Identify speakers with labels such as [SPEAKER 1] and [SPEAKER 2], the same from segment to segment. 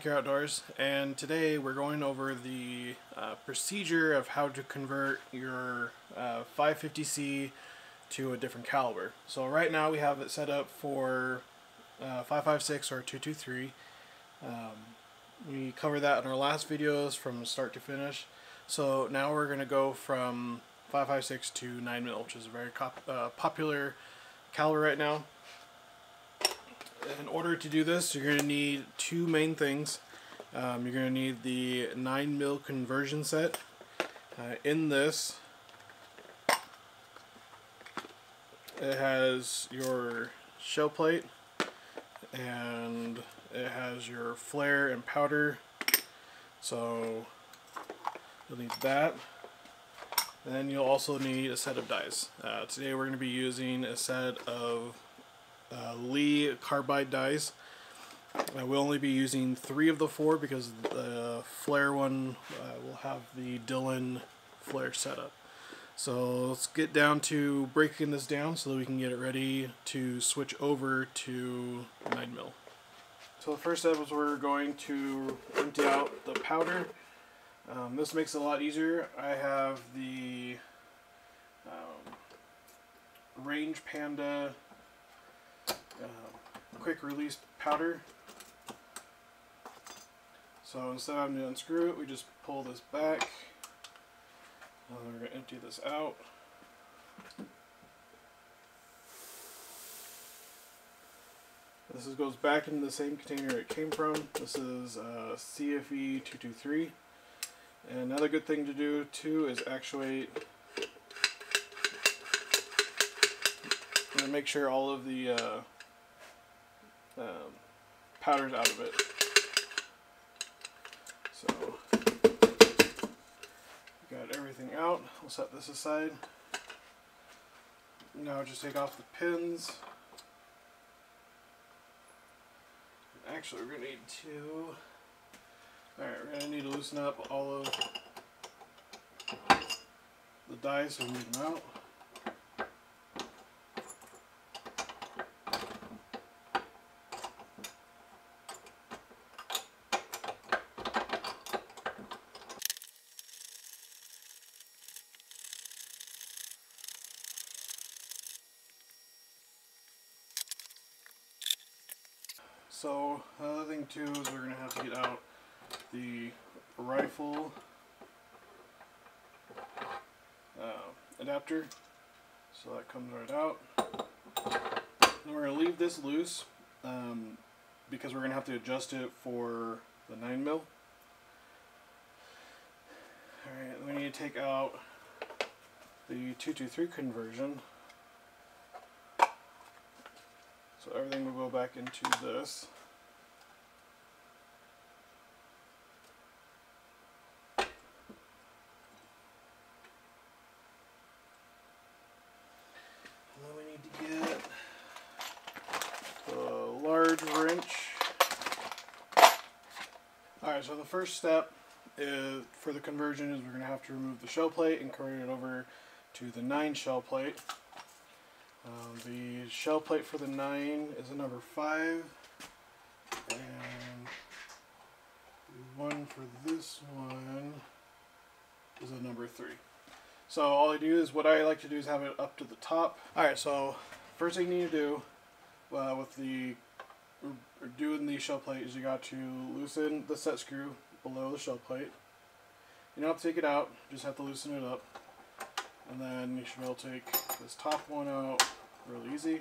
[SPEAKER 1] Accura Outdoors, and today we're going over the procedure of how to convert your 550C to a different caliber. So right now we have it set up for 5.56 or 223. We covered that in our last videos from start to finish. So now we're going to go from 5.56 to 9mm, which is a very popular caliber right now. In order to do this, you're going to need two main things. You're going to need the 9mm conversion set. In this, it has your shell plate, and it has your flare and powder. So you'll need that. And then you'll also need a set of dies. Today we're going to be using a set of Lee carbide dies. We'll only be using 3 of the 4 because the flare one will have the Dylan flare setup. So let's get down to breaking this down so that we can get it ready to switch over to 9mm. So the first step is we're going to empty out the powder. This makes it a lot easier. I have the Range Panda quick release powder. So instead of having to unscrew it, we just pull this back. We're going to empty this out. This goes back into the same container it came from. This is CFE 223. And another good thing to do too is actuate and make sure all of the powder's out of it. So, got everything out. We'll set this aside. Now just take off the pins. Actually, we're going to need two. Alright, we're going to need to loosen up all of the dies so we move them out. So another thing too is we're going to have to get out the rifle adapter. So that comes right out. Then we're going to leave this loose because we're going to have to adjust it for the 9mm. Alright, we need to take out the 223 conversion. So everything will go back into this. And then we need to get the large wrench. Alright, so the first step is, for the conversion, is we're going to have to remove the shell plate and convert it over to the 9 shell plate. The shell plate for the 9 is a number 5, and the one for this one is a number 3. So all I do is, what I like to do is have it up to the top. Alright, so first thing you need to do with doing the shell plate is you got to loosen the set screw below the shell plate. You don't have to take it out, you just have to loosen it up. And then you should be able to take this top one out real easy.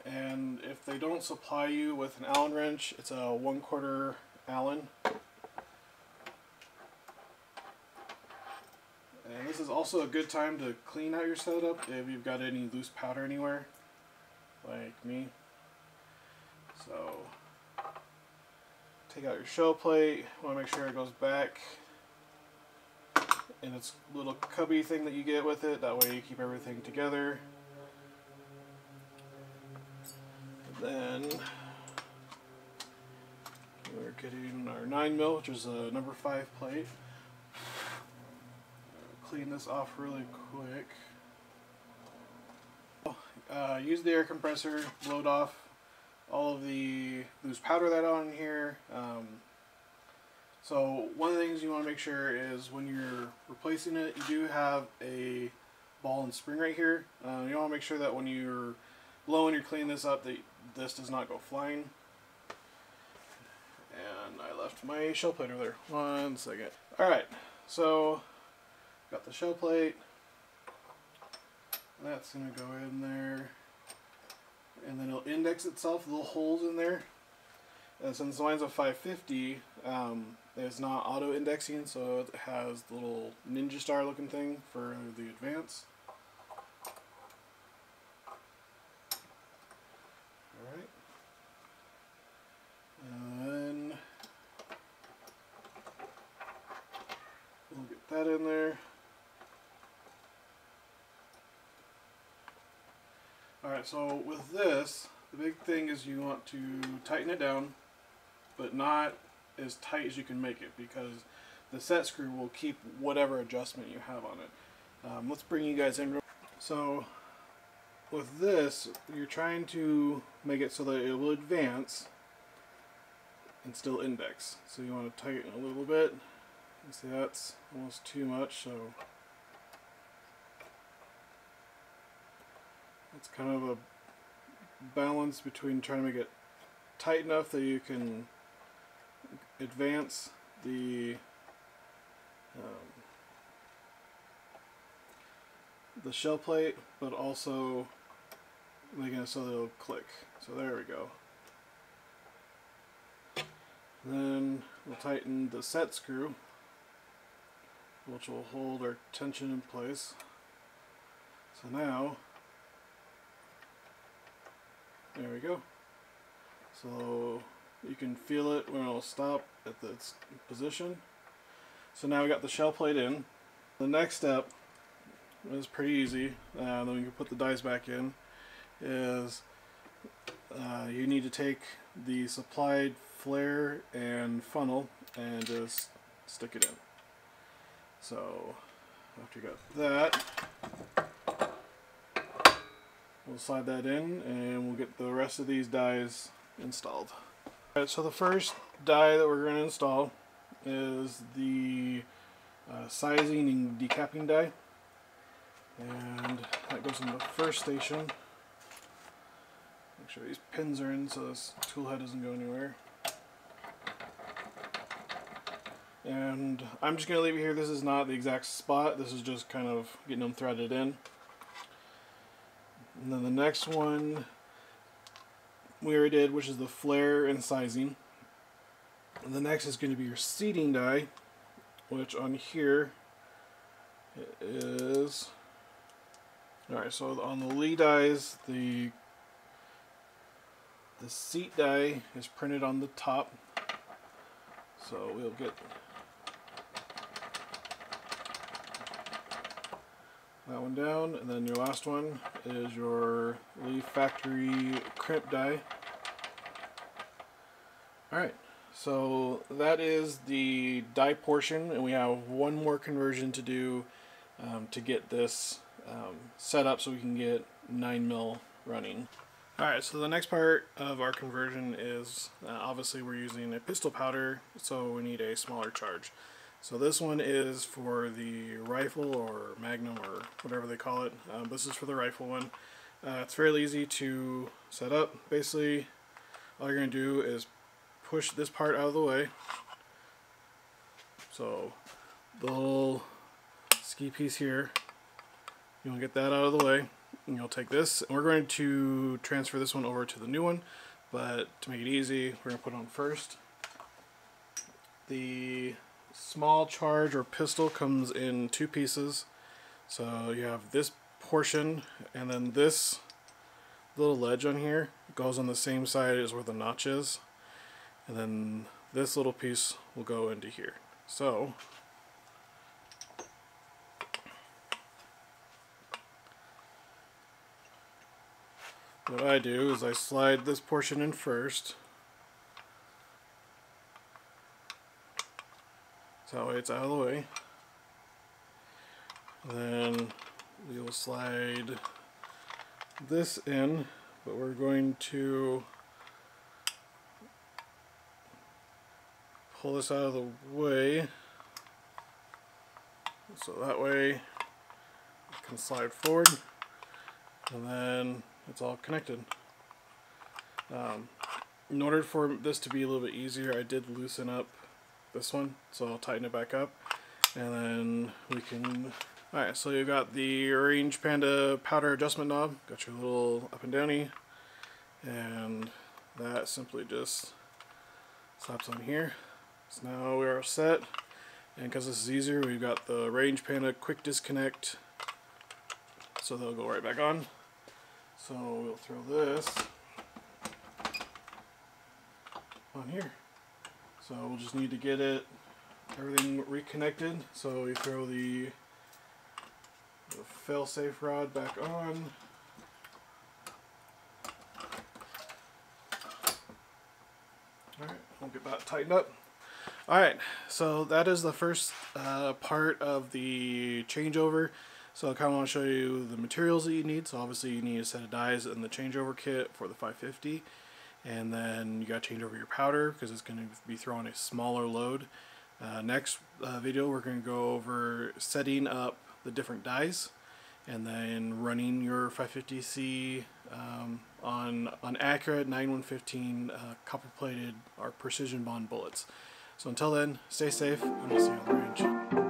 [SPEAKER 1] And if they don't supply you with an Allen wrench, it's a 1/4 Allen. And this is also a good time to clean out your setup if you've got any loose powder anywhere, like me. So take out your shell plate. You want to make sure it goes back and its little cubby thing that you get with it. That way you keep everything together. And then we're getting our 9mm, which is a number 5 plate. Clean this off really quick. Use the air compressor, blow it off all of the loose powder that on here. So one of the things you want to make sure is when you're replacing it, you do have a ball and spring right here. You want to make sure that when you're blowing or cleaning this up, that this does not go flying. And I left my shell plate over there. 1 second. Alright, so got the shell plate. That's going to go in there. And then it'll index itself, little holes in there. And since mine's a 550, it's not auto-indexing, so it has the little ninja star looking thing for the advance. Alright. And then we'll get that in there. Alright, so with this, the big thing is you want to tighten it down, but not as tight as you can make it, because the set screw will keep whatever adjustment you have on it. Let's bring you guys in. So with this, you're trying to make it so that it will advance and still index. So you want to tighten a little bit. You see that's almost too much, so it's kind of a balance between trying to make it tight enough that you can advance the shell plate, but also making it so that it'll click. So there we go. Then we'll tighten the set screw, which will hold our tension in place. So now, there we go. So you can feel it when it'll stop at its position. So now we got the shell plate in. The next step is pretty easy. Then we can put the dies back in. Is you need to take the supplied flare and funnel and just stick it in. So after you got that, we'll slide that in and we'll get the rest of these dies installed. Alright, so the first die that we're going to install is the sizing and decapping die, and that goes in the first station. Make sure these pins are in so this tool head doesn't go anywhere. And I'm just going to leave it here. This is not the exact spot, this is just kind of getting them threaded in. And then the next one we already did, which is the flare and sizing. And the next is going to be your seating die, which on here it is. Alright, so on the lead dies, the seat die is printed on the top. So we'll get that one down, and then your last one is your Leaf Factory crimp die. Alright, so that is the die portion, and we have one more conversion to do to get this set up so we can get 9mm running. Alright, so the next part of our conversion is obviously we're using a pistol powder, so we need a smaller charge. So this one is for the rifle or magnum or whatever they call it. This is for the rifle one. It's fairly easy to set up. Basically, all you're going to do is push this part out of the way. So the little ski piece here, you want to get that out of the way. And you'll take this, and we're going to transfer this one over to the new one. But to make it easy, we're going to put on first. The small charge or pistol comes in two pieces. So you have this portion, and then this little ledge on here goes on the same side as where the notch is, and then this little piece will go into here. So what I do is I slide this portion in first, so that way it's out of the way. Then we will slide this in, but we're going to pull this out of the way, so that way it can slide forward, and then it's all connected. In order for this to be a little bit easier, I did loosen up this one, so I'll tighten it back up, and then we can... Alright, so you've got the Range Panda powder adjustment knob, got your little up and downy, and that simply just slaps on here. So now we are set, and because this is easier, we've got the Range Panda quick disconnect, so they'll go right back on. So we'll throw this on here. So we'll just need to get everything reconnected. So we throw the fail-safe rod back on. Alright, we'll get that tightened up. Alright, so that is the first part of the changeover. So I kind of want to show you the materials that you need. So obviously you need a set of dies and the changeover kit for the 550. And then you got to change over your powder because it's going to be throwing a smaller load. Next video we're going to go over setting up the different dies and then running your 550C on Accura 9115 copper plated or precision bond bullets. So until then, stay safe and we'll see you on the range.